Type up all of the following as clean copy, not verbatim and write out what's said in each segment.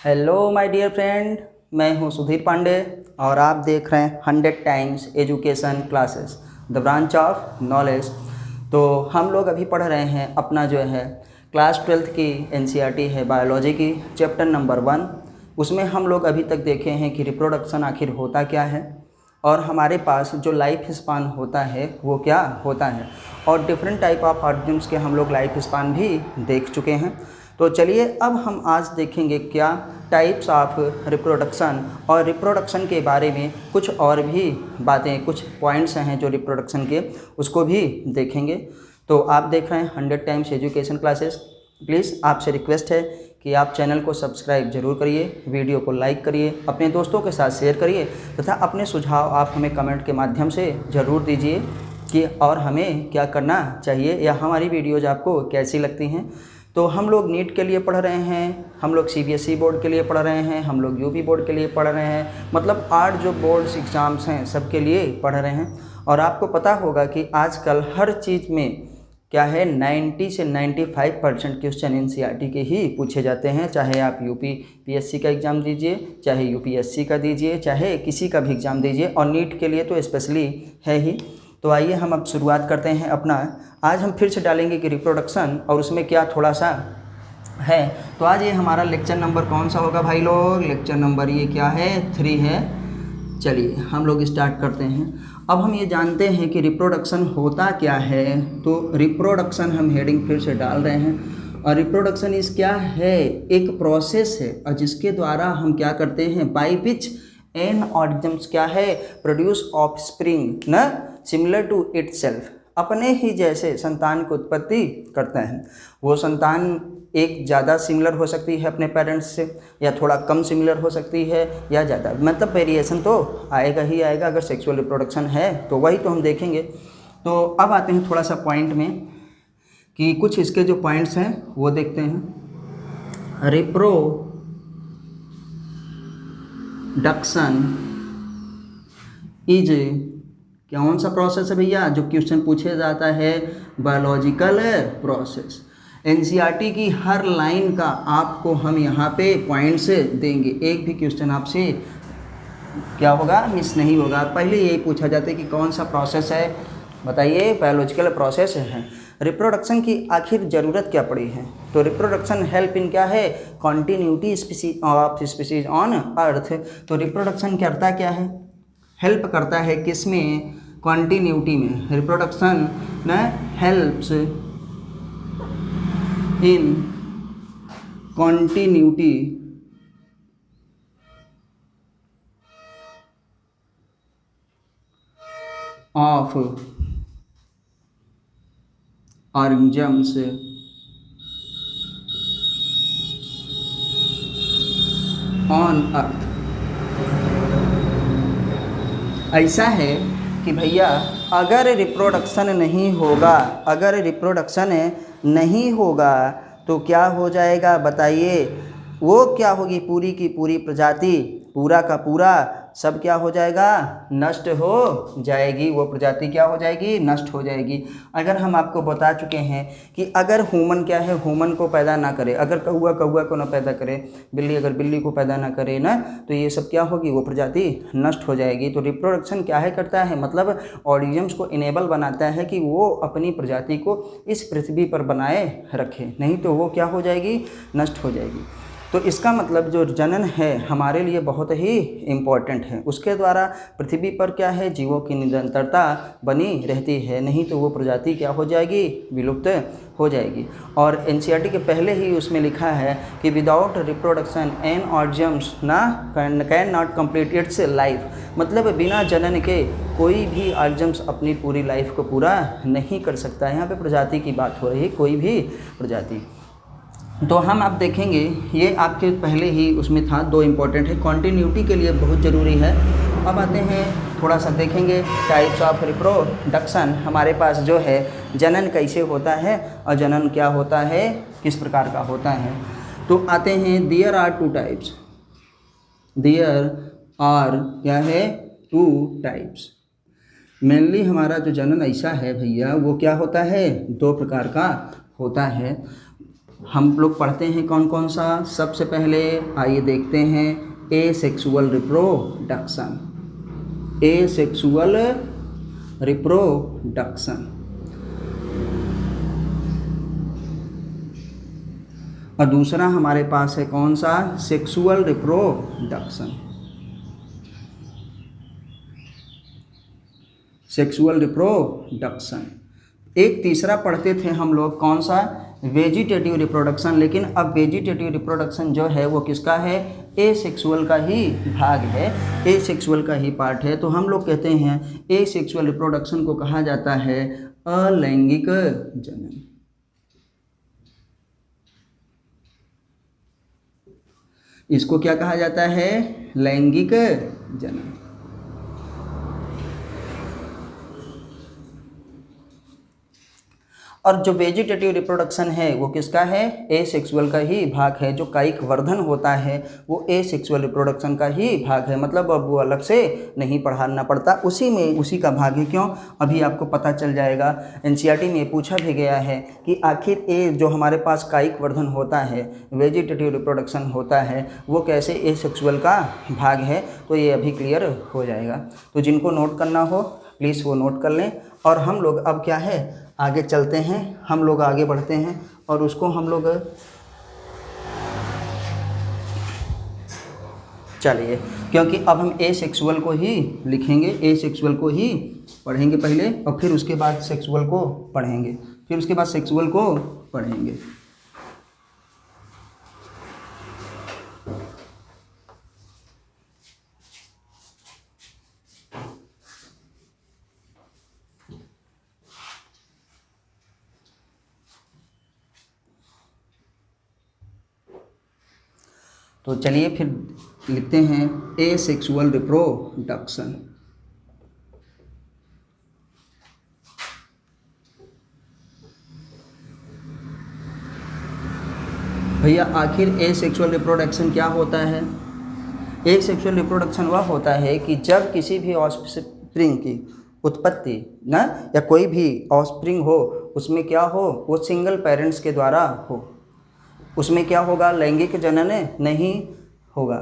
Hello my dear friend, मैं हूं सुधीर पांडे और आप देख रहे हैं 100 times education classes the branch of knowledge. तो हम लोग अभी पढ़ रहे हैं अपना जो है क्लास 12th की एनसीईआरटी है बायोलॉजी की चैप्टर नंबर 1। उसमें हम लोग अभी तक देखे हैं कि रिप्रोडक्शन आखिर होता क्या है और हमारे पास जो लाइफ स्पान होता है वो क्या होता है, और डिफरेंट टाइप ऑफ ऑर्गेनिम्स के हम लोग लाइफ स्पान भी देख चुके हैं। तो चलिए अब हम आज देखेंगे क्या टाइप्स ऑफ रिप्रोडक्शन और रिप्रोडक्शन के बारे में कुछ और भी बातें, कुछ पॉइंट्स हैं जो रिप्रोडक्शन के, उसको भी देखेंगे। तो आप देख रहे हैं 100 टाइम्स एजुकेशन क्लासेस। प्लीज़ आपसे रिक्वेस्ट है कि आप चैनल को सब्सक्राइब जरूर करिए, वीडियो को लाइक करिए, अपने दोस्तों के साथ शेयर करिए तथा अपने सुझाव आप हमें कमेंट के माध्यम से ज़रूर दीजिए कि और हमें क्या करना चाहिए या हमारी वीडियोज़ आपको कैसी लगती हैं। तो हम लोग नीट के लिए पढ़ रहे हैं, हम लोग सीबीएसई बोर्ड के लिए पढ़ रहे हैं, हम लोग यूपी बोर्ड के लिए पढ़ रहे हैं, मतलब 8 जो बोर्ड्स एग्ज़ाम्स हैं सबके लिए पढ़ रहे हैं। और आपको पता होगा कि आजकल हर चीज़ में क्या है 90 से 95% क्वेश्चन एनसीईआरटी के ही पूछे जाते हैं। चाहे आप यूपी पीएससी का एग्ज़ाम दीजिए, चाहे यूपीएससी का दीजिए, चाहे किसी का भी एग्ज़ाम दीजिए, और नीट के लिए तो स्पेशली है ही। तो आइए हम अब शुरुआत करते हैं अपना। आज हम फिर से डालेंगे कि रिप्रोडक्शन और उसमें क्या थोड़ा सा है। तो आज ये हमारा लेक्चर नंबर कौन सा होगा भाई लोग? लेक्चर नंबर ये क्या है? 3 है। चलिए हम लोग स्टार्ट करते हैं। अब हम ये जानते हैं कि रिप्रोडक्शन होता क्या है। तो रिप्रोडक्शन हम हेडिंग फिर से डाल रहे हैं, और रिप्रोडक्शन इस क्या है, एक प्रोसेस है और जिसके द्वारा हम क्या करते हैं, बाई विच एन ऑर्गेनिम्स क्या है, प्रोड्यूस ऑफस्प्रिंग न सिमिलर टू इटसेल्फ, अपने ही जैसे संतान की उत्पत्ति करते हैं। वो संतान एक ज़्यादा सिमिलर हो सकती है अपने पेरेंट्स से, या थोड़ा कम सिमिलर हो सकती है, या ज़्यादा, मतलब वेरिएशन तो आएगा ही आएगा। अगर सेक्सुअल रिप्रोडक्शन है तो वही तो हम देखेंगे। तो अब आते हैं थोड़ा सा पॉइंट में कि कुछ इसके जो पॉइंट्स हैं वो देखते हैं। रिप्रोडक्शन इज कौन सा प्रोसेस है भैया? जो क्वेश्चन पूछे जाता है बायोलॉजिकल प्रोसेस। एनसीईआरटी की हर लाइन का आपको हम यहाँ पे पॉइंट्स देंगे, एक भी क्वेश्चन आपसे क्या होगा, मिस नहीं होगा। पहले यही पूछा जाता है कि कौन सा प्रोसेस है, बताइए। बायोलॉजिकल प्रोसेस है। रिप्रोडक्शन की आखिर ज़रूरत क्या पड़ी है? तो रिप्रोडक्शन हेल्प इन क्या है, continuity species of species on earth. तो रिप्रोडक्शन करता क्या है, हेल्प करता है किस में, कॉन्टीन्यूटी में। रिप्रोडक्शन न helps in continuity of organisms on earth. ऐसा है कि भैया अगर रिप्रोडक्शन नहीं होगा तो क्या हो जाएगा बताइए? वो क्या होगी, पूरी की पूरी प्रजाति, पूरा का पूरा सब क्या हो जाएगा, नष्ट हो जाएगी। वो प्रजाति क्या हो जाएगी, नष्ट हो जाएगी। अगर हम आपको बता चुके हैं कि अगर ह्यूमन क्या है, ह्यूमन को पैदा ना करे, अगर कौआ को ना पैदा करे, बिल्ली अगर बिल्ली को पैदा ना करे ना, तो ये सब क्या होगी, वो प्रजाति नष्ट हो जाएगी। तो रिप्रोडक्शन क्या है करता है, मतलब ऑर्गेनिजम्स को इनेबल बनाता है कि वो अपनी प्रजाति को इस पृथ्वी पर बनाए रखे, नहीं तो वो क्या हो जाएगी, नष्ट हो जाएगी। तो इसका मतलब जो जनन है हमारे लिए बहुत ही इम्पॉर्टेंट है। उसके द्वारा पृथ्वी पर क्या है, जीवों की निरंतरता बनी रहती है, नहीं तो वो प्रजाति क्या हो जाएगी, विलुप्त हो जाएगी। और एनसीईआरटी के पहले ही उसमें लिखा है कि without reproduction N organisms can not complete it's life, मतलब बिना जनन के कोई भी ऑर्गेनिजम्स अपनी पूरी लाइफ को पूरा नहीं कर सकता। यहाँ पे प्रजाति की बात हो रही है, कोई भी प्रजाति। तो हम अब देखेंगे, ये आपके पहले ही उसमें था, 2 इम्पोर्टेंट है, कॉन्टीन्यूटी के लिए बहुत ज़रूरी है। अब आते हैं थोड़ा सा देखेंगे टाइप्स ऑफ रिप्रोडक्शन। हमारे पास जो है जनन कैसे होता है और जनन क्या होता है, किस प्रकार का होता है। तो आते हैं, there are 2 types. There are क्या है, 2 टाइप्स। मेनली हमारा जो जनन ऐसा है भैया, वो क्या होता है, 2 प्रकार का होता है। हम लोग पढ़ते हैं कौन कौन सा। सबसे पहले आइए देखते हैं एसेक्सुअल रिप्रोडक्शन। Asexual reproduction. और दूसरा हमारे पास है कौन सा, सेक्सुअल रिप्रोडक्शन। Sexual reproduction. एक तीसरा पढ़ते थे हम लोग कौन सा, वेजिटेटिव रिप्रोडक्शन। लेकिन अब वेजिटेटिव रिप्रोडक्शन जो है वो किसका है, एसेक्सुअल का ही भाग है, एसेक्सुअल का ही पार्ट है। तो हम लोग कहते हैं एसेक्सुअल रिप्रोडक्शन को कहा जाता है अलैंगिक जनन। इसको क्या कहा जाता है, लैंगिक जनन। और जो वेजिटेटिव रिप्रोडक्शन है वो किसका है, एसेक्सुअल का ही भाग है। जो कायिक वर्धन होता है वो एसेक्सुअल रिप्रोडक्शन का ही भाग है। मतलब अब वो अलग से नहीं पढ़ाना पड़ता, उसी में उसी का भाग है। क्यों, अभी आपको पता चल जाएगा। एनसीईआरटी में पूछा भी गया है कि आखिर ये जो हमारे पास कायिक वर्धन होता है, वेजिटेटिव रिप्रोडक्शन होता है, वो कैसे एसेक्सुअल का भाग है। तो ये अभी क्लियर हो जाएगा। तो जिनको नोट करना हो प्लीज़ वो नोट कर लें। और हम लोग अब क्या है, आगे चलते हैं, हम लोग आगे बढ़ते हैं और उसको हम लोग चलिए, क्योंकि अब हम एसेक्सुअल को ही लिखेंगे, एसेक्सुअल को ही पढ़ेंगे पहले और फिर उसके बाद सेक्सुअल को पढ़ेंगे, फिर उसके बाद सेक्सुअल को पढ़ेंगे। तो चलिए फिर लिखते हैं एसेक्सुअल रिप्रोडक्शन। भैया आखिर एसेक्सुअल रिप्रोडक्शन क्या होता है। एसेक्सुअल रिप्रोडक्शन वह होता है कि जब किसी भी ऑफस्प्रिंग की उत्पत्ति ना, या कोई भी ऑफस्प्रिंग हो, उसमें क्या हो, वो सिंगल पेरेंट्स के द्वारा हो। उसमें क्या होगा, लैंगिक जनन नहीं होगा।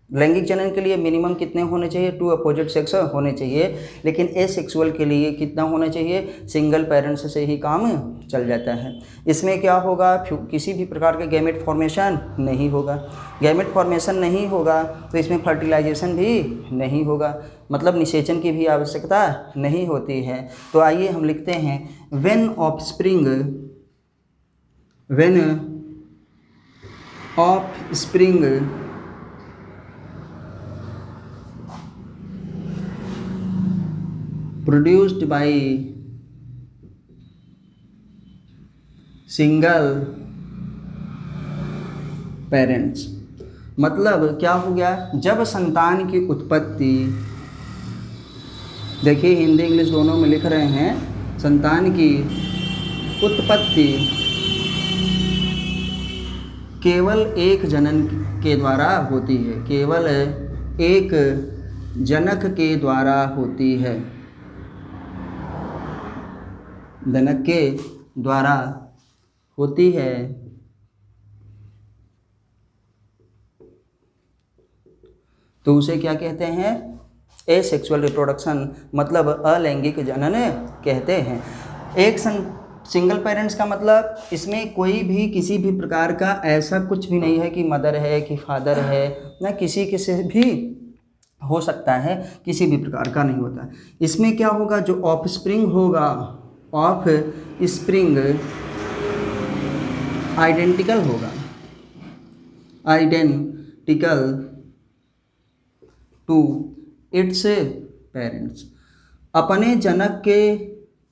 लैंगिक जनन के लिए मिनिमम कितने होने चाहिए, 2 अपोजिट सेक्स होने चाहिए। लेकिन एसेक्सुअल के लिए कितना होना चाहिए, सिंगल पेरेंट्स से ही काम चल जाता है। इसमें क्या होगा, किसी भी प्रकार के गैमेट फॉर्मेशन नहीं होगा। गैमेट फॉर्मेशन नहीं होगा तो इसमें फर्टिलाइजेशन भी नहीं होगा, मतलब निषेचन की भी आवश्यकता नहीं होती है। तो आइए हम लिखते हैं when offspring produced by single parents। मतलब क्या हो गया, जब संतान की उत्पत्ति, देखिए हिंदी इंग्लिश दोनों में लिख रहे हैं, संतान की उत्पत्ति केवल एक जनन के द्वारा होती है, केवल एक जनक के द्वारा होती है, जनक के द्वारा होती है। तो उसे क्या कहते हैं, एसेक्सुअल रिप्रोडक्शन, मतलब अलैंगिक जनन कहते हैं। एक सिंगल पेरेंट्स का मतलब इसमें कोई भी किसी भी प्रकार का ऐसा कुछ भी नहीं है कि मदर है कि फादर है, ना किसी से भी हो सकता है, किसी भी प्रकार का नहीं होता। इसमें क्या होगा, जो ऑफस्प्रिंग होगा, ऑफस्प्रिंग आइडेंटिकल होगा, आइडेंटिकल टू इट्स पेरेंट्स, अपने जनक के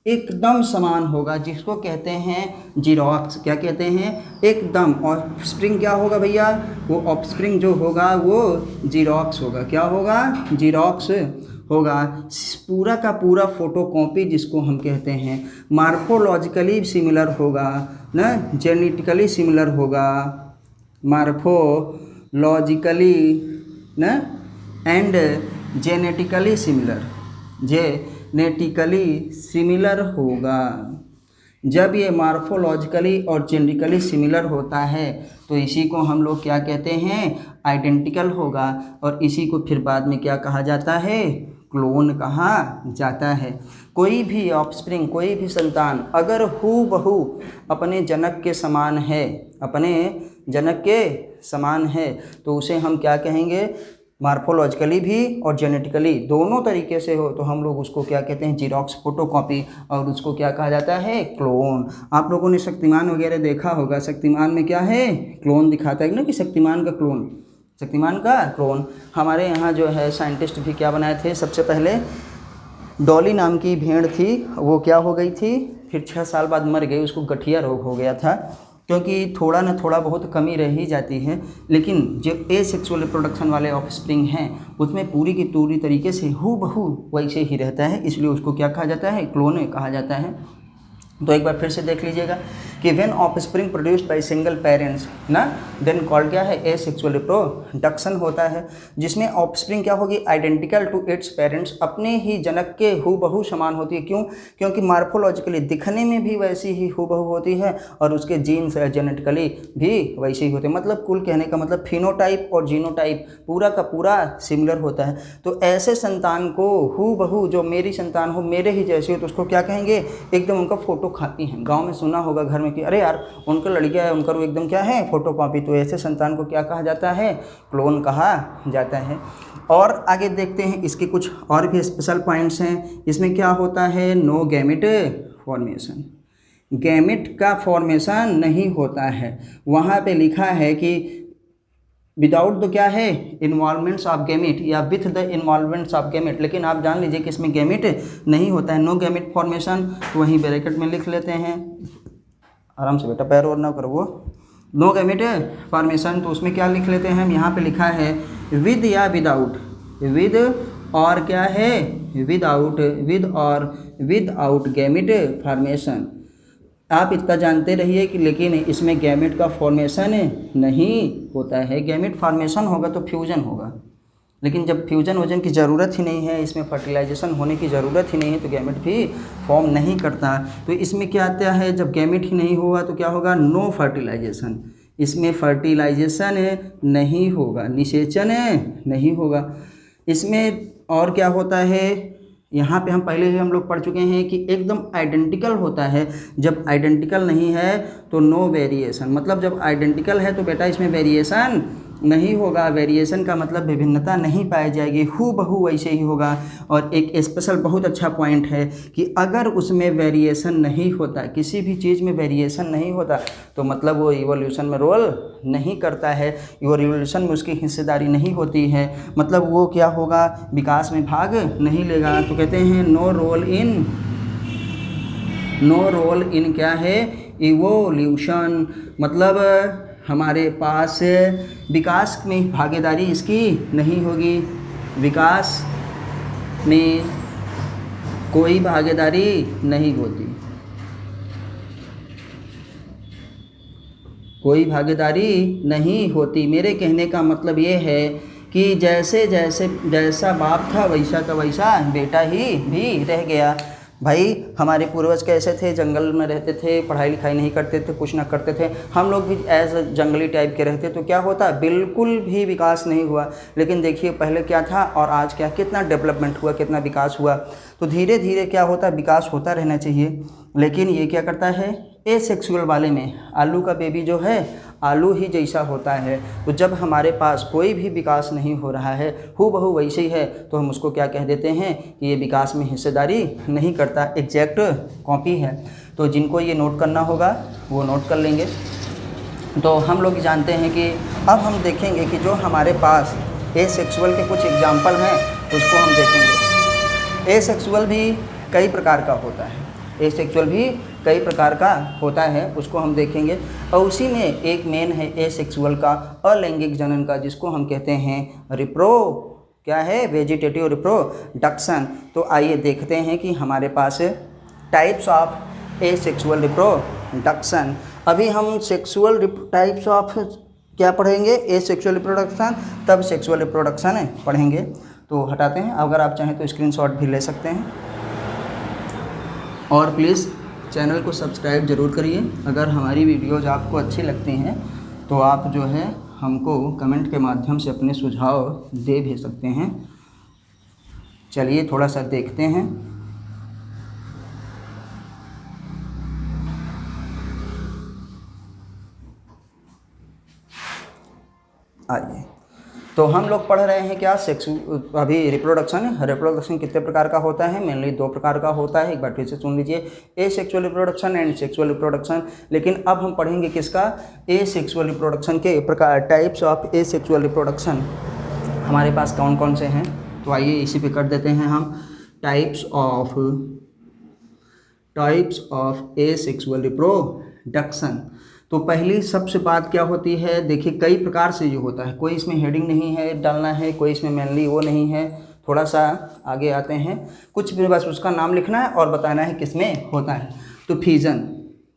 एकदम समान होगा, जिसको कहते हैं जीरोक्स। क्या कहते हैं, एकदम। ऑफस्प्रिंग क्या होगा भैया, वो ऑफस्प्रिंग जो होगा वो जीरोक्स होगा। क्या होगा, जीरोक्स होगा। पूरा का पूरा फोटोकॉपी जिसको हम कहते हैं, मार्फोलॉजिकली सिमिलर होगा ना, जेनेटिकली सिमिलर होगा, मार्फोलॉजिकली ना and genetically similar, genetically similar होगा। जब ये मार्फोलॉजिकली और जेनेटिकली सिमिलर होता है तो इसी को हम लोग क्या कहते हैं, आइडेंटिकल होगा, और इसी को फिर बाद में क्या कहा जाता है, क्लोन कहा जाता है। कोई भी ऑफस्प्रिंग, कोई भी संतान अगर हूबहू अपने जनक के समान है, अपने जनक के समान है, तो उसे हम क्या कहेंगे, मार्फोलॉजिकली भी और जेनेटिकली दोनों तरीके से हो तो हम लोग उसको क्या कहते हैं, जीरोक्स फोटोकॉपी, और उसको क्या कहा जाता है, क्लोन। आप लोगों ने शक्तिमान वगैरह देखा होगा, शक्तिमान में क्या है, क्लोन दिखाता है ना, कि शक्तिमान का क्लोन, शक्तिमान का क्लोन। हमारे यहाँ जो है साइंटिस्ट भी क्या बनाए थे, सबसे पहले डॉली नाम की भेड़ थी, वो क्या हो गई थी, फिर 6 साल बाद मर गई, उसको गठिया रोग हो गया था, क्योंकि थोड़ा ना थोड़ा बहुत कमी रह ही जाती है। लेकिन जो एसेक्सुअल रिप्रोडक्शन वाले ऑफस्प्रिंग हैं उसमें पूरी की पूरी तरीके से हूबहू वैसे ही रहता है, इसलिए उसको क्या कहा जाता है, क्लोन कहा जाता है। तो एक बार फिर से देख लीजिएगा कि when offspring produced by single parents ना, देन कॉल्ड क्या है, एसेक्सुअल रिप्रोडक्शन होता है, जिसमें ऑफस्प्रिंग क्या होगी, आइडेंटिकल टू इट्स पेरेंट्स, अपने ही जनक के हूबहू समान होती है। क्यों, क्योंकि मार्फोलॉजिकली दिखने में भी वैसी ही हूबहू होती है और उसके जीन्स जेनेटिकली भी वैसे ही होते हैं। मतलब कुल कहने का मतलब फिनोटाइप और जीनोटाइप पूरा का पूरा सिमिलर होता है। तो ऐसे संतान को हूबहू, जो मेरी संतान हो, मेरे ही जैसी हो, तो उसको क्या कहेंगे, एकदम उनका फोटो खाती हैं। गांव में सुना होगा घर में कि अरे यार उनका लड़कियां है, उनका वो एकदम क्या है, फोटो कॉपी। तो ऐसे संतान को क्या कहा जाता है, क्लोन कहा जाता है। और आगे देखते हैं इसके कुछ और भी स्पेशल पॉइंट्स हैं। इसमें क्या होता है, नो गैमेट फॉर्मेशन, गैमेट का फॉर्मेशन नहीं होता है। वहाँ पे लिखा है कि विदाउट तो क्या है, इन्वॉल्वमेंट्स ऑफ गैमेट या with the involvements of gamete, लेकिन आप जान लीजिए कि इसमें गैमेट नहीं होता है, नो गैमेट फॉर्मेशन। तो वहीं ब्रैकेट में लिख लेते हैं, आराम से बेटा, पैर और ना करो, वो नो गैमेट फॉर्मेशन। तो उसमें क्या लिख लेते हैं हम, यहाँ पे लिखा है विद या विदाउट, विद और क्या है, विदाउट, विद और विदाउट गैमेट फॉर्मेशन। आप इतना जानते रहिए कि लेकिन इसमें गैमेट का फॉर्मेशन नहीं होता है। गैमेट फॉर्मेशन होगा तो फ्यूजन होगा, लेकिन जब फ्यूजन वजन की ज़रूरत ही नहीं है, इसमें फर्टिलाइजेशन होने की ज़रूरत ही नहीं है, तो गैमेट भी फॉर्म नहीं करता। तो इसमें क्या आता है, जब गैमेट ही नहीं होगा तो क्या होगा, नो फर्टिलाइजेशन, इसमें फर्टिलाइजेशन नहीं होगा, निषेचन नहीं होगा। इसमें और क्या होता है, यहाँ पे हम पहले ही हम लोग पढ़ चुके हैं कि एकदम आइडेंटिकल होता है। जब आइडेंटिकल नहीं है तो नो वेरिएशन, मतलब जब आइडेंटिकल है तो बेटा इसमें वेरिएशन नहीं होगा। वेरिएशन का मतलब विभिन्नता नहीं पाई जाएगी, हूबहू वैसे ही होगा। और एक स्पेशल बहुत अच्छा पॉइंट है कि अगर उसमें वेरिएशन नहीं होता, किसी भी चीज़ में वेरिएशन नहीं होता, तो मतलब वो इवोल्यूशन में रोल नहीं करता है, इवोल्यूशन में उसकी हिस्सेदारी नहीं होती है, मतलब वो क्या होगा, विकास में भाग नहीं लेगा। तो कहते हैं नो रोल इन क्या है, इवोल्यूशन, मतलब हमारे पास विकास में भागीदारी इसकी नहीं होगी, विकास में कोई भागीदारी नहीं होती, कोई भागीदारी नहीं होती। मेरे कहने का मतलब ये है कि जैसा बाप था वैसा का वैसा बेटा ही भी रह गया। भाई हमारे पूर्वज कैसे थे, जंगल में रहते थे, पढ़ाई लिखाई नहीं करते थे, कुछ ना करते थे, हम लोग भी एज जंगली टाइप के रहते, तो क्या होता, बिल्कुल भी विकास नहीं हुआ। लेकिन देखिए पहले क्या था और आज क्या, कितना डेवलपमेंट हुआ, कितना विकास हुआ। तो धीरे धीरे क्या होता, विकास होता रहना चाहिए। लेकिन ये क्या करता है, एसेक्सुअल वाले में आलू का बेबी जो है आलू ही जैसा होता है। तो जब हमारे पास कोई भी विकास नहीं हो रहा है, हूबहू वैसे ही है, तो हम उसको क्या कह देते हैं कि ये विकास में हिस्सेदारी नहीं करता, एग्जैक्ट कॉपी है। तो जिनको ये नोट करना होगा वो नोट कर लेंगे। तो हम लोग जानते हैं कि अब हम देखेंगे कि जो हमारे पास एसेक्सुअल के कुछ एग्जाम्पल हैं उसको हम देखेंगे। एसेक्सुअल भी कई प्रकार का होता है, एसेक्सुअल भी कई प्रकार का होता है, उसको हम देखेंगे। और उसी में एक मेन है एसेक्सुअल का, अलैंगिक जनन का, जिसको हम कहते हैं क्या है, वेजिटेटिव रिप्रोडक्शन। तो आइए देखते हैं कि हमारे पास टाइप्स ऑफ एसेक्सुअल रिप्रोडक्शन। अभी हम सेक्सुअल टाइप्स ऑफ क्या पढ़ेंगे, एसेक्सुअल रिप्रोडक्शन, तब सेक्सुअल रिप्रोडक्शन पढ़ेंगे। तो हटाते हैं, अगर आप चाहें तो स्क्रीनशॉट भी ले सकते हैं। और प्लीज़ चैनल को सब्सक्राइब ज़रूर करिए। अगर हमारी वीडियोज़ आपको अच्छी लगती हैं तो आप जो है हमको कमेंट के माध्यम से अपने सुझाव दे भी सकते हैं। चलिए थोड़ा सा देखते हैं। आइए, तो हम लोग पढ़ रहे हैं क्या अभी रिप्रोडक्शन कितने प्रकार का होता है? मेनली 2 प्रकार का होता है। एक बार फिर से सुन लीजिए, asexual reproduction and sexual reproduction. लेकिन अब हम पढ़ेंगे किसका? एसेक्सुअल रिप्रोडक्शन के प्रकार, टाइप्स ऑफ एसेक्सुअल रिप्रोडक्शन हमारे पास कौन कौन से हैं। तो आइए इसी पे कर देते हैं हम, टाइप्स ऑफ एसेक्सुअल रिप्रोडक्शन। तो पहली सबसे बात क्या होती है, देखिए कई प्रकार से ये होता है, कोई इसमें हेडिंग नहीं है डालना है, कोई इसमें मेनली वो नहीं है। थोड़ा सा आगे आते हैं, कुछ भी बस उसका नाम लिखना है और बताना है किसमें होता है। तो फिजन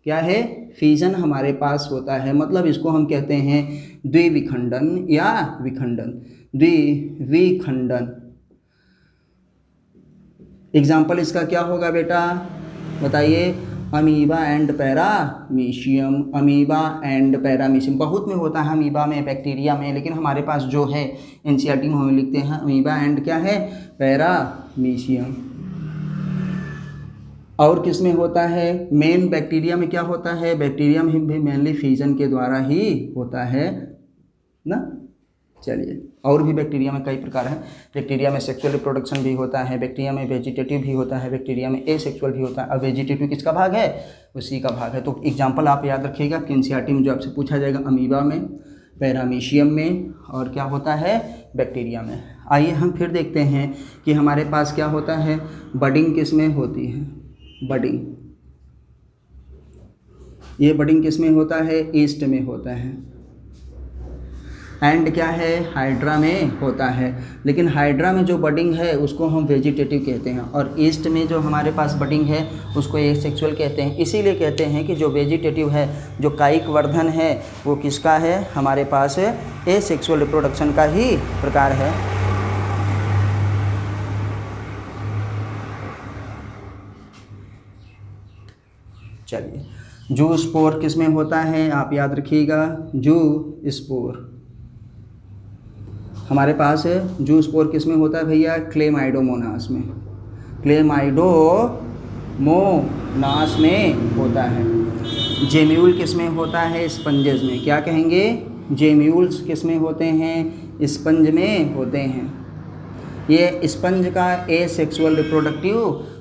क्या है? फिजन हमारे पास होता है, मतलब इसको हम कहते हैं द्विविखंडन या विखंडन, द्विविखंडन। एग्जाम्पल इसका क्या होगा बेटा, बताइए? Amoeba and paramecium, amoeba and paramecium. बहुत में होता है, अमीबा में, बैक्टीरिया में, लेकिन हमारे पास जो है एनसीईआरटी में हम लिखते हैं अमीबा एंड क्या है? पैरामीशियम। और किस में होता है? मेन बैक्टीरिया में क्या होता है? बैक्टीरिया में भी मेनली फिजन के द्वारा ही होता है ना। चलिए, और भी बैक्टीरिया में कई प्रकार हैं। बैक्टीरिया में सेक्सुअल रिप्रोडक्शन भी होता है, बैक्टीरिया में वेजिटेटिव भी होता है, बैक्टीरिया में एसेक्सुअल भी होता है। अब वेजिटेटिव किसका भाग है? उसी का भाग है। तो एग्जांपल आप याद रखिएगा कि एनसीईआरटी में जो आपसे पूछा जाएगा, अमीबा में, पैरामीशियम में, और क्या होता है? बैक्टीरिया में। आइए हम फिर देखते हैं कि हमारे पास क्या होता है। बडिंग किस में होती है? बडिंग, ये बडिंग किस में होता है? ईस्ट में होता है। एंड क्या है? हाइड्रा में होता है। लेकिन हाइड्रा में जो बडिंग है उसको हम वेजिटेटिव कहते हैं, और ईस्ट में जो हमारे पास बडिंग है उसको एसेक्सुअल कहते हैं। इसीलिए कहते हैं कि जो वेजिटेटिव है, जो कायिक वर्धन है, वो किसका है? हमारे पास एसेक्सुअल रिप्रोडक्शन का ही प्रकार है। चलिए, जू स्पोर किस में होता है? आप याद रखिएगा, जू स्पोर हमारे पास है। जू स्पोर किस में होता है भैया? क्लेमाइडोमोनास में, क्लेमाइडोमोनास में होता है। जेम्यूल किस में होता है? स्पंजेस में। क्या कहेंगे? जेम्यूल्स किस में होते हैं? स्पंज में होते हैं। ये स्पंज का एसेक्सुअल रिप्रोडक्टिव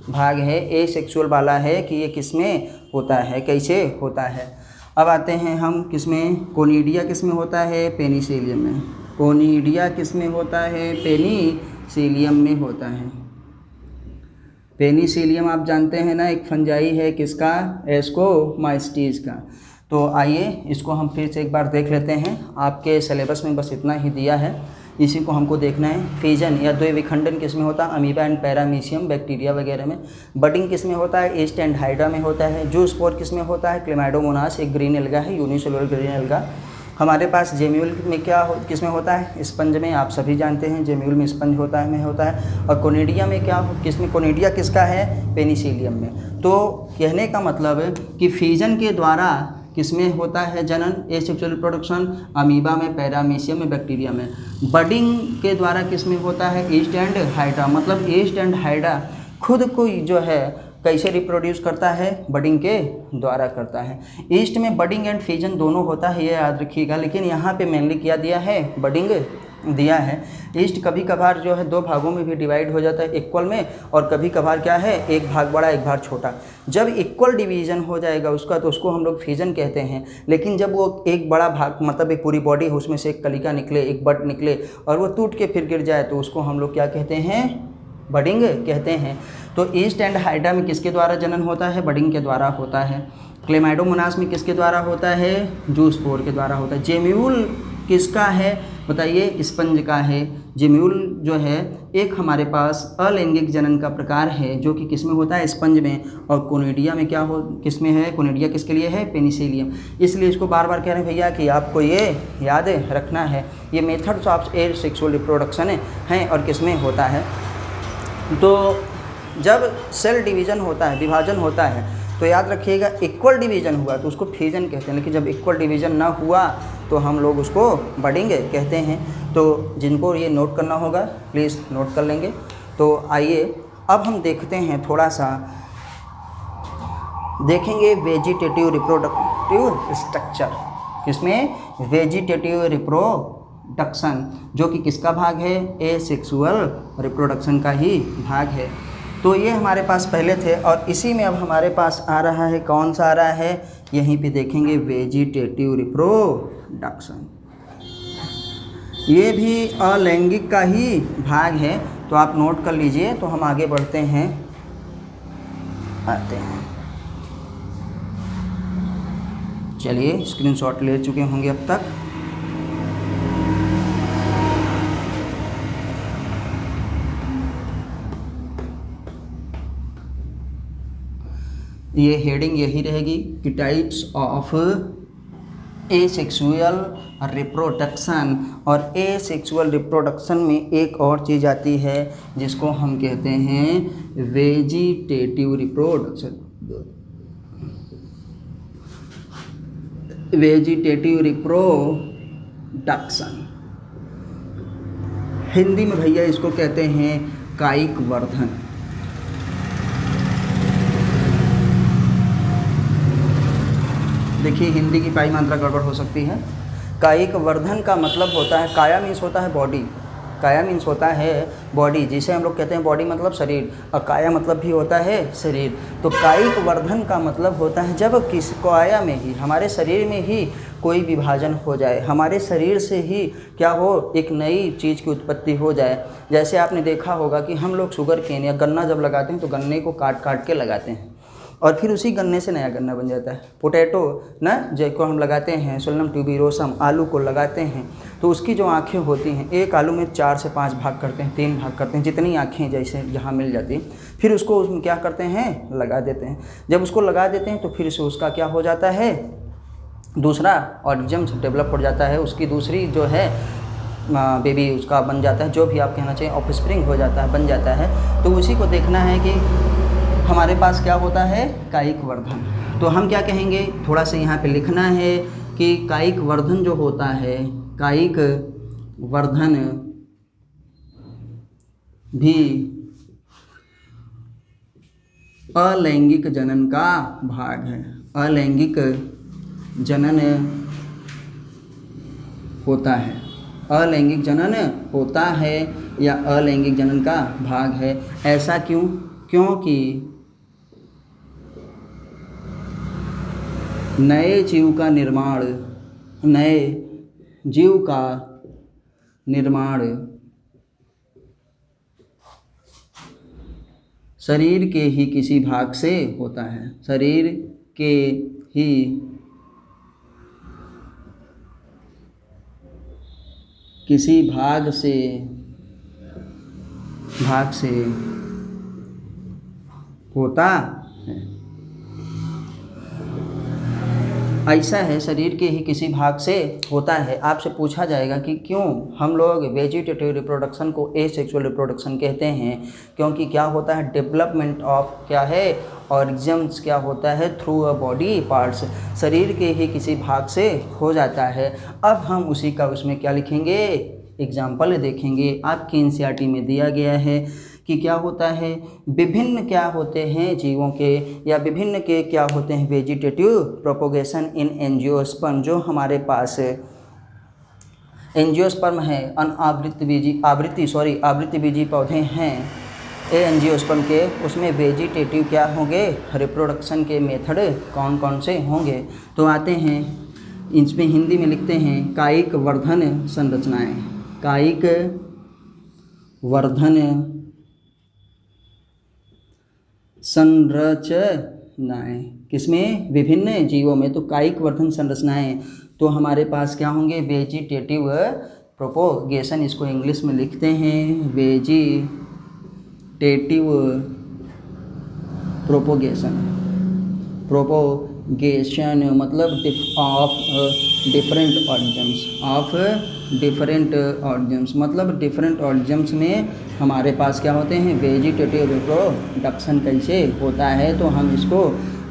भाग है, एसेक्सुअल वाला है कि ये किस में होता है, कैसे होता है। अब आते हैं हम किस में? कोनिडिया किस में होता है? पेनिसिलियम में। कोनिडिया किस में होता है? पेनिसिलियम में होता है। पेनिसिलियम आप जानते हैं ना, एक फंजाई है किसका? एस्कोमाइस्टीज का। तो आइए इसको हम फिर से एक बार देख लेते हैं। आपके सिलेबस में बस इतना ही दिया है, इसी को हमको देखना है। फिजन या द्विविखंडन किस में होता है? अमीबा एंड पैरामीशियम, बैक्टीरिया वगैरह में। बडिंग किस में होता है? ईस्ट एंड हाइड्रा में होता है। जू स्पोर किस में होता है? क्लेमाइडोमोनास, एक ग्रीन एल्गा है, यूनिसेलुलर ग्रीन एल्गा। हमारे पास जेम्यूल में क्या किस में होता है? स्पंज में। आप सभी जानते हैं जेम्यूल में स्पंज होता है और कोनिडिया में क्या किस में? कोनिडिया किसका है? पेनिसिलियम में। तो कहने का मतलब है कि फिजन के द्वारा किस में होता है जनन? एसेक्सुअल रिप्रोडक्शन, अमीबा में, पैरामीशियम में, बैक्टीरिया में। बडिंग के द्वारा किस में होता है? East and hydra. मतलब ईस्ट एंड हाइड्रा खुद को जो है कैसे रिप्रोड्यूस करता है? बडिंग के द्वारा करता है। ईस्ट में बडिंग एंड फिजन दोनों होता है, ये याद रखिएगा। लेकिन यहाँ पे मेनली क्या दिया है? बडिंग दिया है। ईस्ट कभी कभार जो है 2 भागों में भी डिवाइड हो जाता है इक्वल में, और कभी कभार क्या है? एक भाग बड़ा एक भाग छोटा। जब इक्वल डिवीज़न हो जाएगा उसका तो उसको हम लोग फिजन कहते हैं। लेकिन जब वो एक बड़ा भाग, मतलब एक पूरी बॉडी है, उसमें से एक कलिका निकले, एक बट निकले और वो टूट के फिर गिर जाए, तो उसको हम लोग क्या कहते हैं? बडिंग कहते हैं। तो ईस्ट एंड हाइड्रा में किसके द्वारा जनन होता है? बडिंग के द्वारा होता है। क्लेमाइडोमोनास में किसके द्वारा होता है? जू स्पोर के द्वारा होता है। जेम्यूल किसका है? बताइए, स्पंज का है। जेम्यूल जो है एक हमारे पास अलैंगिक जनन का प्रकार है जो कि किस में होता है? स्पंज में। और कोनिडिया में क्या हो, किस में है? कोनिडिया किसके लिए है? पेनिसिलियम। इसलिए इसको बार बार कह रहे हैं भैया कि आपको ये याद रखना है। ये मेथड्स ऑफ एसेक्सुअल रिप्रोडक्शन है और किस में होता है? तो जब सेल डिवीज़न होता है, विभाजन होता है, तो तो याद रखिएगा इक्वल डिवीज़न हुआ तो उसको फिजन कहते हैं, लेकिन जब इक्वल डिवीज़न ना हुआ तो हम लोग उसको बडिंग कहते हैं। तो जिनको ये नोट करना होगा प्लीज़ नोट कर लेंगे। तो आइए अब हम देखते हैं, थोड़ा सा देखेंगे वेजिटेटिव रिप्रोडक्टिव स्ट्रक्चर, किसमें वेजिटेटिव रिप्रोडक्शन, जो कि किसका भाग है, एसेक्सुअल रिप्रोडक्शन का ही भाग है। तो ये हमारे पास पहले थे और इसी में अब हमारे पास आ रहा है, कौन सा आ रहा है, यहीं पे देखेंगे वेजिटेटिव रिप्रोडक्शन। ये भी अलैंगिक का ही भाग है, तो आप नोट कर लीजिए। तो हम आगे बढ़ते हैं, आते हैं, चलिए स्क्रीनशॉट ले चुके होंगे अब तक। ये हेडिंग यही रहेगी कि टाइप्स ऑफ एसेक्सुअल रिप्रोडक्शन। और एसेक्सुअल रिप्रोडक्शन में एक और चीज़ आती है जिसको हम कहते हैं vegetative reproduction. Vegetative reproduction Hindi में भैया इसको कहते हैं कायिक वर्धन। देखिए हिंदी की पाई मात्रा गड़बड़ हो सकती है। कायिक वर्धन का मतलब होता है, काया मीन्स होता है बॉडी, काया मीन्स होता है बॉडी, जिसे हम लोग कहते हैं बॉडी मतलब शरीर, और काया मतलब भी होता है शरीर। तो कायिक वर्धन का मतलब होता है जब किस काया में ही, हमारे शरीर में ही कोई विभाजन हो जाए, हमारे शरीर से ही क्या हो, एक नई चीज़ की उत्पत्ति हो जाए। जैसे आपने देखा होगा कि हम लोग शुगर केन या गन्ना जब लगाते हैं तो गन्ने को काट काट के लगाते हैं और फिर उसी गन्ने से नया गन्ना बन जाता है। पोटैटो ना जिसको हम लगाते हैं, सोलनम ट्यूबिरोसम, आलू को लगाते हैं तो उसकी जो आँखें होती हैं, एक आलू में 4 से 5 भाग करते हैं, 3 भाग करते हैं, जितनी आँखें जैसे जहाँ मिल जाती हैं, फिर उसको उसमें क्या करते हैं, लगा देते हैं। जब उसको लगा देते हैं तो फिर से उसका क्या हो जाता है, दूसरा ऑर्गेनिज्म डेवलप हो जाता है, उसकी दूसरी जो है बेबी उसका बन जाता है, जो भी आप कहना चाहिए ऑफस्प्रिंग हो जाता है, बन जाता है। तो उसी को देखना है कि हमारे पास क्या होता है, कायिक वर्धन। तो हम क्या कहेंगे, थोड़ा सा यहाँ पे लिखना है कि कायिक वर्धन जो होता है, कायिक वर्धन भी अलैंगिक जनन का भाग है। अलैंगिक जनन होता है, अलैंगिक जनन होता है या अलैंगिक जनन का भाग है। ऐसा क्यों, क्योंकि नए जीव का निर्माण, नए जीव का निर्माण शरीर के ही किसी भाग से होता है, शरीर के ही किसी भाग से होता है। ऐसा है, शरीर के ही किसी भाग से होता है। आपसे पूछा जाएगा कि क्यों हम लोग वेजिटेटिव रिप्रोडक्शन को एसेक्सुअल रिप्रोडक्शन कहते हैं, क्योंकि क्या होता है, डेवलपमेंट ऑफ क्या है, ऑर्गेनिज्म्स क्या होता है, थ्रू अ बॉडी पार्ट्स, शरीर के ही किसी भाग से हो जाता है। अब हम उसी का उसमें क्या लिखेंगे, एग्जाम्पल देखेंगे। आपकी एनसीईआरटी में दिया गया है कि क्या होता है, विभिन्न क्या होते हैं जीवों के, या विभिन्न के क्या होते हैं, वेजिटेटिव प्रोपोगेशन इन एंजियोस्पर्म। जो हमारे पास एंजियोस्पर्म है, आवृत्ति बीजी पौधे हैं एंजियोस्पर्म के, उसमें वेजिटेटिव क्या होंगे, रिप्रोडक्शन के मेथड कौन कौन से होंगे। तो आते हैं, इसमें हिंदी में लिखते हैं कायिक वर्धन संरचनाएं, कायिक वर्धन संरचनाएं, किसमें, विभिन्न जीवों में। तो कायिक वर्धन संरचनाएं तो हमारे पास क्या होंगे, वेजिटेटिव प्रोपोगेशन, इसको इंग्लिश में लिखते हैं वेजिटेटिव प्रोपोगेशन। प्रोपोगेशन मतलब ऑफ डिफरेंट ऑर्गेनिज्म्स, मतलब डिफरेंट ऑर्गेनिज्म्स में हमारे पास क्या होते हैं, वेजिटेटिव रिप्रोडक्शन कैसे होता है। तो हम इसको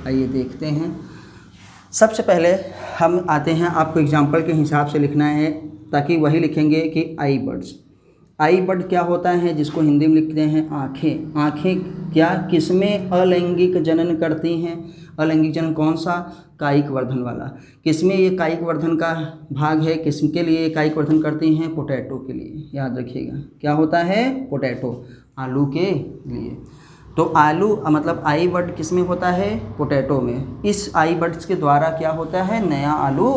आइए देखते हैं। सबसे पहले हम आते हैं, आपको एग्जाम्पल के हिसाब से लिखना है, ताकि वही लिखेंगे कि आई बर्ड्स। आई बर्ड क्या होता है, जिसको हिंदी में लिखते हैं आँखें। आँखें क्या किसमें अलैंगिक जनन करती हैं? अलैंगिक जनन कौन सा? कायिक वर्धन वाला। किसमें ये कायिक वर्धन का भाग है? किसके लिए ये कायिक वर्धन करती हैं? पोटैटो के लिए, याद रखिएगा। क्या होता है? पोटैटो, आलू के लिए। तो आलू मतलब आई बर्ड किस में होता है? पोटैटो में। इस आई बर्ड्स के द्वारा क्या होता है? नया आलू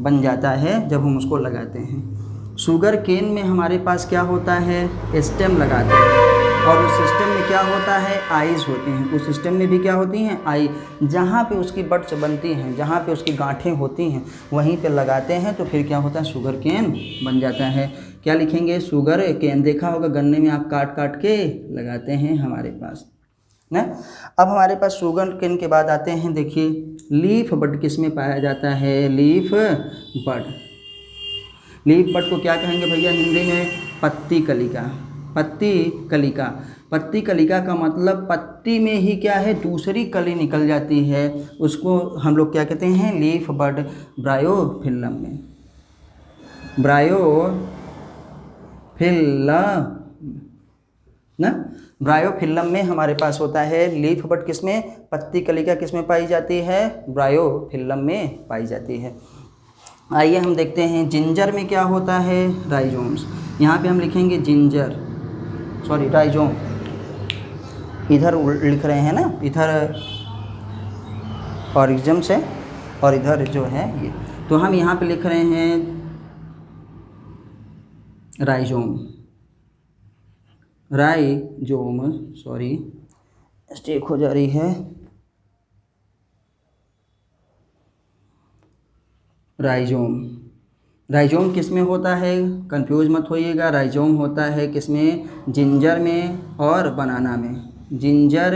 बन जाता है जब हम उसको लगाते हैं। शुगर केन में हमारे पास क्या होता है? स्टेम लगाते हैं, और उस सिस्टम में क्या होता है? आइज़ होती हैं। उस सिस्टम में भी क्या होती हैं? आई। जहाँ पे उसकी बड्स बनती हैं, जहाँ पे उसकी गांठें होती हैं, वहीं पे लगाते हैं, तो फिर क्या होता है? शुगर केन बन जाता है। क्या लिखेंगे? Sugarcane. देखा होगा गन्ने में आप काट काट के लगाते हैं हमारे पास ना। अब हमारे पास शुगर केन के बाद आते हैं, देखिए लीफ बड किस में पाया जाता है? लीफ बड। लीफ बड को क्या कहेंगे भैया हिंदी में? पत्ती कलिका। पत्ती कलिका। पत्ती कलिका का मतलब पत्ती में ही क्या है? दूसरी कली निकल जाती है, उसको हम लोग क्या कहते हैं? लीफ बड। ब्रायोफिल्लम में, ब्रायोफिल्लम ना, ब्रायोफिल्लम में हमारे पास होता है लीफ बड। किसमें? पत्ती कलिका किसमें पाई जाती है? ब्रायोफिल्लम में पाई जाती है। आइए हम देखते हैं जिंजर में क्या होता है? राइजोम्स। यहाँ पे हम लिखेंगे जिंजर, सॉरी राइजोम, इधर लिख रहे हैं ना, इधर ऑरिजिन से और इधर जो है ये, तो हम यहाँ पे लिख रहे हैं राइजोम। राइजोम, सॉरी मिस्टेक हो जा रही है, राइजोम। राइजोम किस में होता है? कंफ्यूज मत होइएगा। राइजोम होता है किस में? जिंजर में और बनाना में। जिंजर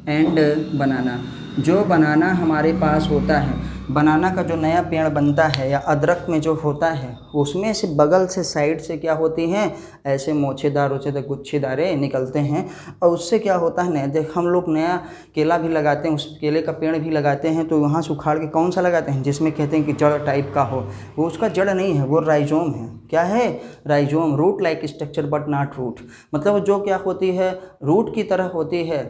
एंड बनाना। जो बनाना हमारे पास होता है, बनाना का जो नया पेड़ बनता है या अदरक में जो होता है, उसमें से बगल से साइड से क्या होती हैं? ऐसे मोछेदार वोछेदार गुच्छेदारे निकलते हैं, और उससे क्या होता है? नया देख हम लोग नया केला भी लगाते हैं, उस केले का पेड़ भी लगाते हैं, तो वहाँ से उखाड़ के कौन सा लगाते हैं? जिसमें कहते हैं कि जड़ टाइप का हो, वो उसका जड़ नहीं है, वो राइजोम है। क्या है? Rhizome. Root like structure but not root, मतलब जो क्या होती है? रूट की तरह होती है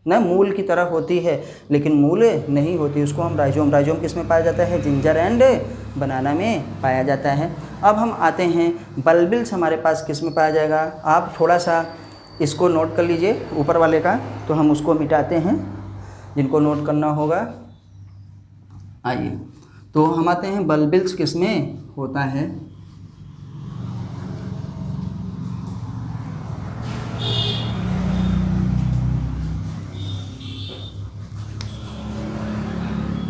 ना, मूल की तरह होती है, लेकिन मूल नहीं होती, उसको हम राइजोम। राइजोम किस में पाया जाता है? जिंजर एंड बनाना में पाया जाता है। अब हम आते हैं बल्बिल्स हमारे पास किस में पाया जाएगा? आप थोड़ा सा इसको नोट कर लीजिए ऊपर वाले का, तो हम उसको मिटाते हैं जिनको नोट करना होगा। आइए तो हम आते हैं बल्बिल्स किस में होता है?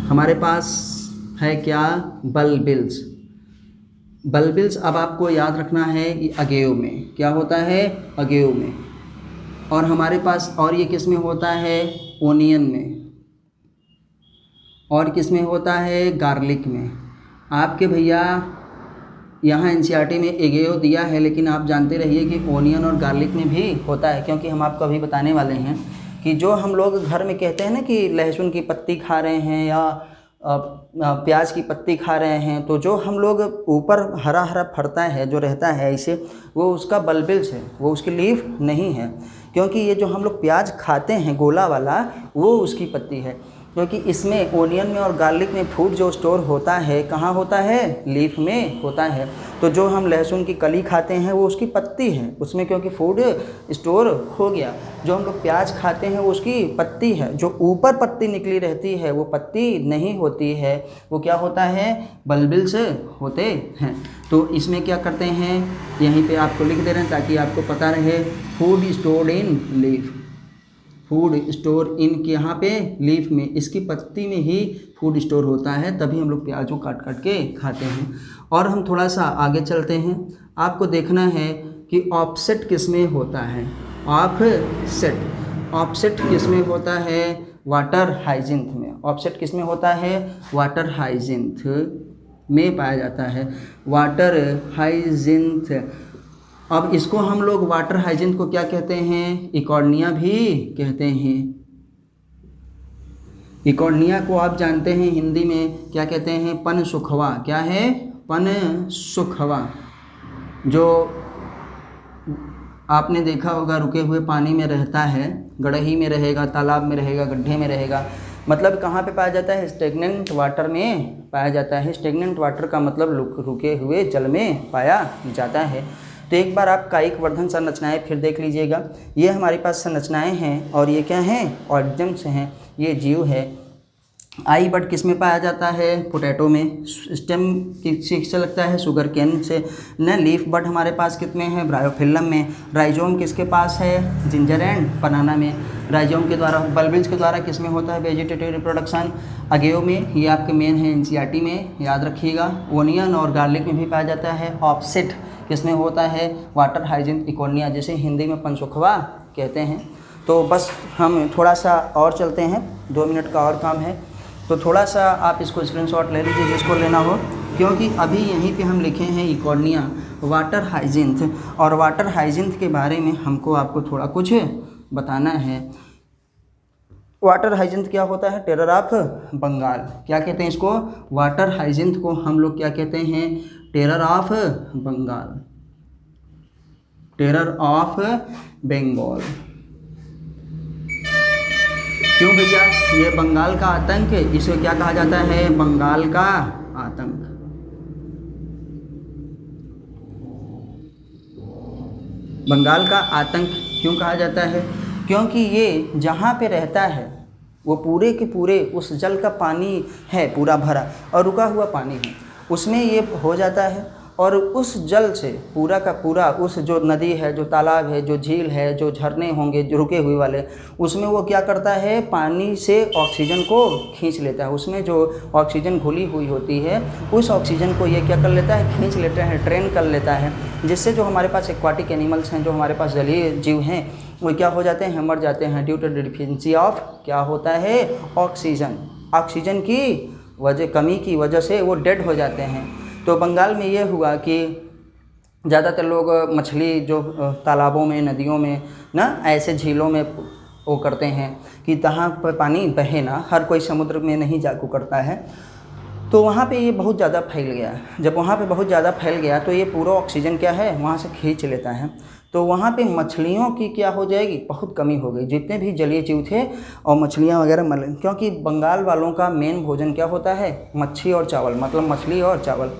हमारे पास है क्या? बल्बिल्स। बल्बिल्स अब आपको याद रखना है अगेव में। क्या होता है? अगेव में। और हमारे पास और ये किस में होता है? ओनियन में। और किस में होता है? गार्लिक में। आपके भैया यहाँ एनसीईआरटी में अगेव दिया है, लेकिन आप जानते रहिए कि ओनियन और गार्लिक में भी होता है, क्योंकि हम आपको अभी बताने वाले हैं कि जो हम लोग घर में कहते हैं ना कि लहसुन की पत्ती खा रहे हैं या प्याज की पत्ती खा रहे हैं, तो जो हम लोग ऊपर हरा हरा फरता है जो रहता है ऐसे, वो उसका बल्बिल्स है, वो उसकी लीफ नहीं है। क्योंकि ये जो हम लोग प्याज खाते हैं गोला वाला, वो उसकी पत्ती है। क्योंकि इसमें ओनियन में और गार्लिक में फूड जो स्टोर होता है, कहाँ होता है? लीफ में होता है। तो जो हम लहसुन की कली खाते हैं वो उसकी पत्ती है, उसमें क्योंकि फूड स्टोर हो गया। जो हम लोग प्याज खाते हैं वो उसकी पत्ती है। जो ऊपर पत्ती निकली रहती है वो पत्ती नहीं होती है, वो क्या होता है? बल्बिल्स होते हैं। तो इसमें क्या करते हैं, यहीं पे आपको लिख दे रहे हैं ताकि आपको पता रहे। Food stored in leaf, food store in के यहाँ पे लीफ में, इसकी पत्ती में ही फूड स्टोर होता है, तभी हम लोग प्याज को काट काट के खाते हैं। और हम थोड़ा सा आगे चलते हैं। आपको देखना है कि ऑफसेट किस में होता है? ऑफसेट। ऑफसेट किस में होता है? वाटर हाइजिन्थ में। ऑफसेट किस में होता है? वाटर हाइजिन्थ में पाया जाता है। वाटर हाइजिन्थ। अब इसको हम लोग वाटर हाइजिन को क्या कहते हैं? इकॉर्निया भी कहते हैं। इकोर्निया को आप जानते हैं हिंदी में क्या कहते हैं, पन सुखवा। क्या है, पन सुखवा। जो आपने देखा होगा रुके हुए पानी में रहता है, गड़ही में रहेगा, तालाब में रहेगा, गड्ढे में रहेगा, मतलब कहाँ पे पाया जाता है, स्टेगनेंट वाटर में पाया जाता है। स्टेगनेंट वाटर का मतलब रुके हुए जल में पाया जाता है। तो एक बार आप कायिक वर्धन संरचनाएं फिर देख लीजिएगा। ये हमारे पास संरचनाएं हैं और ये क्या हैं, ऑर्गेनिज्म्स हैं, ये जीव है। आई बड किस में पाया जाता है, पोटैटो में। स्टेम किससे लगता है, शुगर केन से न। लीफ बड हमारे पास कितने हैं, ब्रायोफिल्लम में। राइजोम किसके पास है, जिंजर एंड बनाना में। राइजोम के द्वारा, बल्बिज के द्वारा किस में होता है वेजिटेटिव रिप्रोडक्शन, अगेव में। ये आपके मेन है एनसीईआरटी में, याद रखिएगा। ओनियन और गार्लिक में भी पाया जाता है। ऑफसेट किसमें होता है, वाटर हाइजिन इकोर्निया, जिसे हिंदी में पनसुखवा कहते हैं। तो बस हम थोड़ा सा और चलते हैं, 2 मिनट का और काम है, तो थोड़ा सा आप इसको स्क्रीनशॉट ले लीजिए जिसको लेना हो, क्योंकि अभी यहीं पे हम लिखे हैं इकोर्निया वाटर हाइजिन्थ, और वाटर हाइजिन्थ के बारे में हमको आपको थोड़ा कुछ बताना है। वाटर हाइजिन्थ क्या होता है, टेरर ऑफ बंगाल। क्या कहते हैं इसको, वाटर हाइजिन्थ को हम लोग क्या कहते हैं, terror of Bengal, terror of Bengal. क्यों भैया, ये बंगाल का आतंक है, इसे क्या कहा जाता है, बंगाल का आतंक। बंगाल का आतंक क्यों कहा जाता है, क्योंकि ये जहाँ पे रहता है वो पूरे के पूरे उस जल का पानी है पूरा भरा और रुका हुआ पानी है, उसमें ये हो जाता है, और उस जल से पूरा का पूरा उस जो नदी है, जो तालाब है, जो झील है, जो झरने होंगे जो रुके हुए वाले, उसमें वो क्या करता है, पानी से ऑक्सीजन को खींच लेता है। उसमें जो ऑक्सीजन घुली हुई होती है उस ऑक्सीजन को ये क्या कर लेता है, खींच लेता है, ट्रेन कर लेता है, जिससे जो हमारे पास एक्वाटिक एनिमल्स हैं, जो हमारे पास जलीय जीव हैं, वो क्या हो जाते हैं, मर जाते हैं ड्यू टू डिफिशिएंसी ऑफ, क्या होता है, ऑक्सीजन। ऑक्सीजन की कमी की वजह से वो डेड हो जाते हैं। तो बंगाल में ये हुआ कि ज़्यादातर लोग मछली जो तालाबों में, नदियों में ना, ऐसे झीलों में वो करते हैं कि जहाँ पर पानी बहे ना, हर कोई समुद्र में नहीं जाकू करता है, तो वहाँ पे ये बहुत ज़्यादा फैल गया। जब वहाँ पे बहुत ज़्यादा फैल गया तो ये पूरा ऑक्सीजन क्या है, वहाँ से खींच लेता है। तो वहाँ पे मछलियों की क्या हो जाएगी, बहुत कमी हो गई। जितने भी जलीय जीव थे और मछलियाँ वगैरह मर, क्योंकि बंगाल वालों का मेन भोजन क्या होता है, मच्छी और चावल, मतलब मछली और चावल।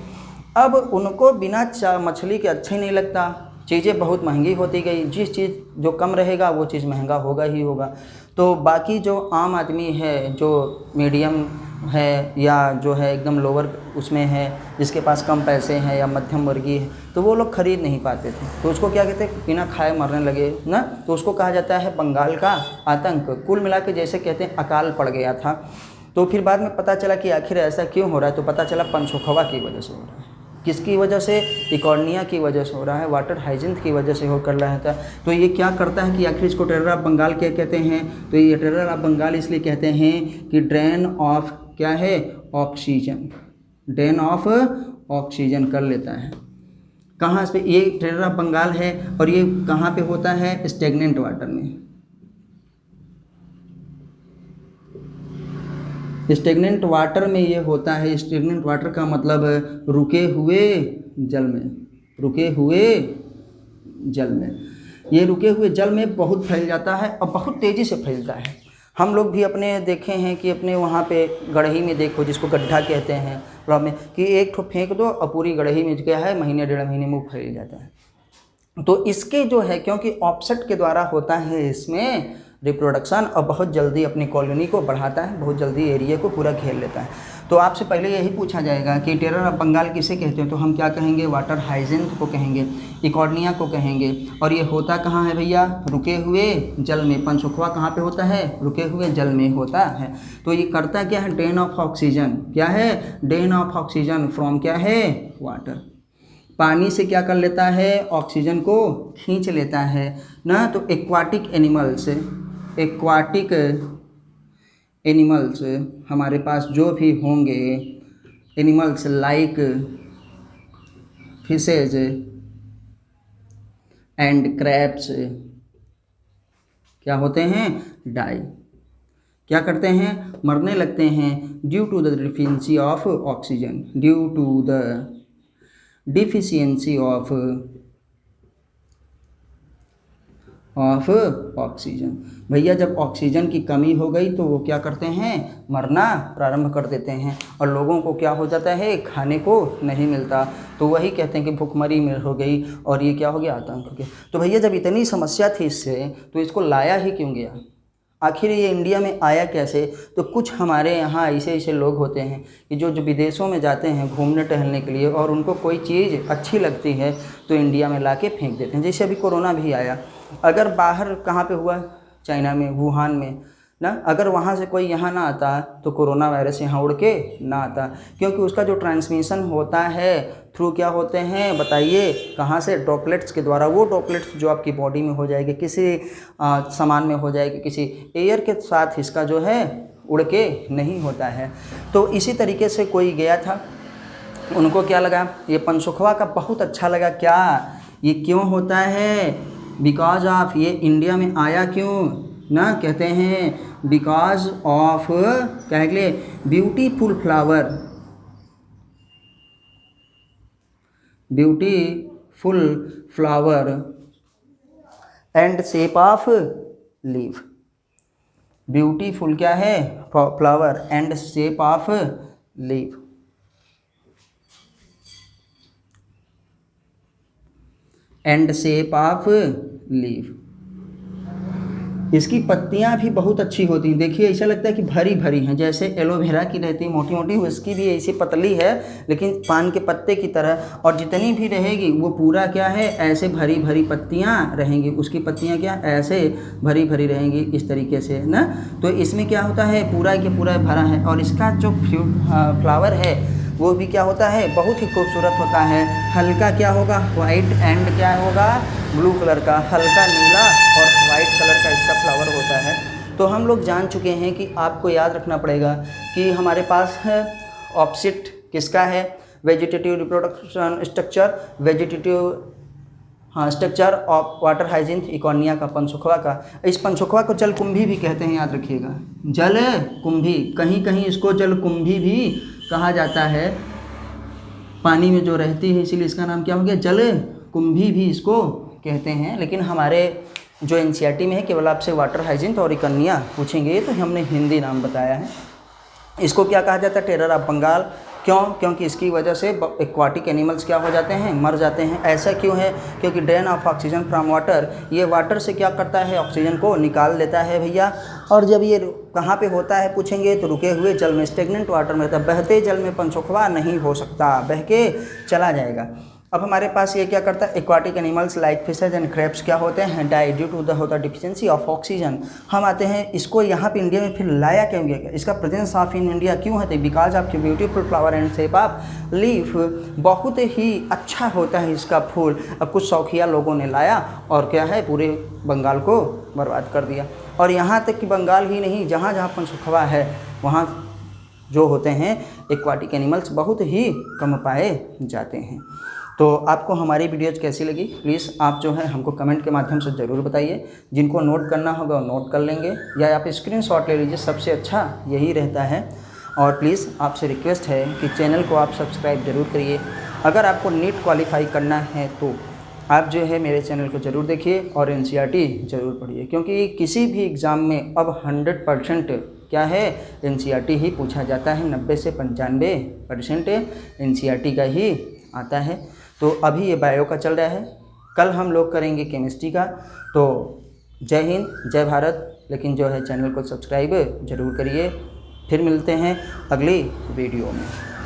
अब उनको बिना मछली के अच्छा ही नहीं लगता, चीज़ें बहुत महंगी होती गई, जिस चीज़ जो कम रहेगा वो चीज़ महंगा होगा ही होगा। तो बाकी जो आम आदमी है, जो मीडियम है या जो है एकदम लोअर उसमें है, जिसके पास कम पैसे हैं या मध्यम वर्गीय है, तो वो लोग खरीद नहीं पाते थे, तो उसको क्या कहते हैं, बिना खाए मरने लगे ना, तो उसको कहा जाता है बंगाल का आतंक। कुल मिला के जैसे कहते हैं अकाल पड़ गया था। तो फिर बाद में पता चला कि आखिर ऐसा क्यों हो रहा है, तो पता चला पनसुखवा की वजह से हो रहा है। किसकी वजह से, इकोर्निया की वजह से हो रहा है, वाटर हाइजिन्थ की वजह से हो कर रहा था। तो ये क्या करता है कि आखिर इसको टेरर ऑफ बंगाल क्या कहते हैं, तो ये टेरर ऑफ बंगाल इसलिए कहते हैं कि ड्रेन ऑफ क्या है, ऑक्सीजन, ड्रेन ऑफ ऑक्सीजन कर लेता है। कहाँ पे ये टेरर ऑफ बंगाल है, और ये कहाँ पे होता है, स्टेगनेंट वाटर में। स्टेगनेंट वाटर में ये होता है। स्टेगनेंट वाटर का मतलब रुके हुए जल में, रुके हुए जल में। ये रुके हुए जल में बहुत फैल जाता है और बहुत तेज़ी से फैलता है। हम लोग भी अपने देखे हैं कि अपने वहाँ पे गढ़ही में देखो, जिसको गड्ढा कहते हैं प्लॉट में, कि एक ठो फेंक दो और पूरी गढ़ही में क्या है, महीने 1.5 महीने में फैल जाता है। तो इसके जो है, क्योंकि ऑफसेट के द्वारा होता है इसमें रिप्रोडक्शन, और बहुत जल्दी अपनी कॉलोनी को बढ़ाता है, बहुत जल्दी एरिया को पूरा घेर लेता है। तो आपसे पहले यही पूछा जाएगा कि टेरर ऑफ बंगाल किसे कहते हैं, तो हम क्या कहेंगे, वाटर हाइजिन्थ को कहेंगे, इकोर्निया को कहेंगे। और ये होता कहाँ है भैया, रुके हुए जल में। पनसुखवा कहाँ पे होता है, रुके हुए जल में होता है। तो ये करता क्या है, ड्रेन ऑफ ऑक्सीजन, क्या है, ड्रेन ऑफ ऑक्सीजन फ्रॉम क्या है, वाटर। पानी से क्या कर लेता है, ऑक्सीजन को खींच लेता है ना। तो एक्वाटिक एनिमल्स, एक्वाटिक एनिमल्स हमारे पास जो भी होंगे, animals like fishes and crabs क्या होते हैं, डाई। क्या करते हैं, मरने लगते हैं due to the deficiency of oxygen, due to the deficiency of oxygen. भैया जब ऑक्सीजन की कमी हो गई तो वो क्या करते हैं, मरना प्रारंभ कर देते हैं, और लोगों को क्या हो जाता है, खाने को नहीं मिलता, तो वही कहते हैं कि भुखमरी में हो गई, और ये क्या हो गया, आतंक हो गया। तो भैया जब इतनी समस्या थी इससे, तो इसको लाया ही क्यों गया, आखिर ये इंडिया में आया कैसे। तो कुछ हमारे यहाँ ऐसे ऐसे लोग होते हैं कि जो विदेशों में जाते हैं घूमने टहलने के लिए, और उनको कोई चीज़ अच्छी लगती है तो इंडिया में लाके फेंक देते हैं। जैसे अभी कोरोना भी आया, अगर बाहर कहाँ पे हुआ, चाइना में, वुहान में ना, अगर वहाँ से कोई यहाँ ना आता तो कोरोना वायरस यहाँ उड़ के ना आता, क्योंकि उसका जो ट्रांसमिशन होता है थ्रू क्या होते हैं बताइए, कहाँ से, ड्रॉपलेट्स के द्वारा। वो ड्रॉपलेट्स जो आपकी बॉडी में हो जाएगी, किसी सामान में हो जाएगी, किसी एयर के साथ इसका जो है उड़ के नहीं होता है। तो इसी तरीके से कोई गया था, उनको क्या लगा, ये पनसुखवा का बहुत अच्छा लगा, क्या ये क्यों होता है, बिकॉज ऑफ, ये इंडिया में आया क्यों ना, कहते हैं बिकॉज ऑफ, क्या है के लिए, beautiful flower, beautiful flower and shape of leaf. Beautiful क्या है, flower and shape of leaf, and shape of leaf. इसकी पत्तियां भी बहुत अच्छी होती हैं, देखिए ऐसा लगता है कि भरी भरी हैं, जैसे एलोवेरा की रहती है मोटी मोटी, उसकी भी ऐसी पतली है लेकिन पान के पत्ते की तरह, और जितनी भी रहेगी वो पूरा क्या है, ऐसे भरी भरी पत्तियां रहेंगी, उसकी पत्तियां क्या ऐसे भरी भरी रहेंगी इस तरीके से ना। तो इसमें क्या होता है, पूरा के पूरा भरा है, और इसका जो फ्लावर है वो भी क्या होता है, बहुत ही खूबसूरत होता है। हल्का क्या होगा, वाइट एंड क्या होगा, ब्लू कलर का, हल्का नीला और वाइट कलर का इसका फ्लावर होता है। तो हम लोग जान चुके हैं कि आपको याद रखना पड़ेगा कि हमारे पास है ऑपोजिट किसका है, vegetative reproduction structure, vegetative structure of water hyacinth इकोनिया का, पनसुखवा का। इस पनसुखवा को जलकुंभी भी कहते हैं, याद रखिएगा, जल कुंभी, कहीं कहीं इसको जलकुंभी भी कहा जाता है, पानी में जो रहती है, इसीलिए इसका नाम क्या हो गया, जल कुंभी भी इसको कहते हैं। लेकिन हमारे जो एनसीईआरटी में है केवल आपसे वाटर हाइजीन और इकोनिया पूछेंगे, तो हमने हिंदी नाम बताया है। इसको क्या कहा जाता है, टेरर ऑफ बंगाल, क्यों, क्योंकि इसकी वजह से एक्वाटिक एनिमल्स क्या हो जाते हैं, मर जाते हैं। ऐसा क्यों है, क्योंकि drain of oxygen from water, ये वाटर से क्या करता है, ऑक्सीजन को निकाल देता है भैया। और जब ये कहाँ पे होता है पूछेंगे, तो रुके हुए जल में, स्टेगनेंट वाटर में रहता है, बहते जल में पनसुखवा नहीं हो सकता, बह के चला जाएगा। अब हमारे पास ये क्या करता है, aquatic animals like fishes and crabs क्या होते हैं, डाई ड्यू टू द होता डिफिशियंसी ऑफ ऑक्सीजन। हम आते हैं इसको यहाँ पे इंडिया में, फिर लाया क्यों गया, इसका प्रेजेंस ऑफ इन इंडिया क्यों है, because of beautiful flower and shape of leaf, बहुत ही अच्छा होता है इसका फूल। अब कुछ शौकिया लोगों ने लाया और क्या है, पूरे बंगाल को बर्बाद कर दिया। और यहाँ तक कि बंगाल ही नहीं, जहाँ जहाँ पनसुखवा है वहाँ जो होते हैं एक्वाटिक एनिमल्स बहुत ही कम पाए जाते हैं। तो आपको हमारी वीडियोज़ कैसी लगी, प्लीज़ आप जो है हमको कमेंट के माध्यम से ज़रूर बताइए। जिनको नोट करना होगा वो नोट कर लेंगे, या आप स्क्रीनशॉट ले लीजिए, सबसे अच्छा यही रहता है। और प्लीज़ आपसे रिक्वेस्ट है कि चैनल को आप सब्सक्राइब ज़रूर करिए। अगर आपको नीट क्वालिफाई करना है तो आप जो है मेरे चैनल को ज़रूर देखिए और एनसीईआरटी ज़रूर पढ़िए, क्योंकि किसी भी एग्ज़ाम में अब 100% क्या है, एनसीईआरटी ही पूछा जाता है। 90 से 95% एनसीईआरटी का ही आता है। तो अभी ये बायो का चल रहा है, कल हम लोग करेंगे केमिस्ट्री का। तो जय हिंद, जय भारत। लेकिन जो है चैनल को सब्सक्राइब ज़रूर करिए। फिर मिलते हैं अगली वीडियो में।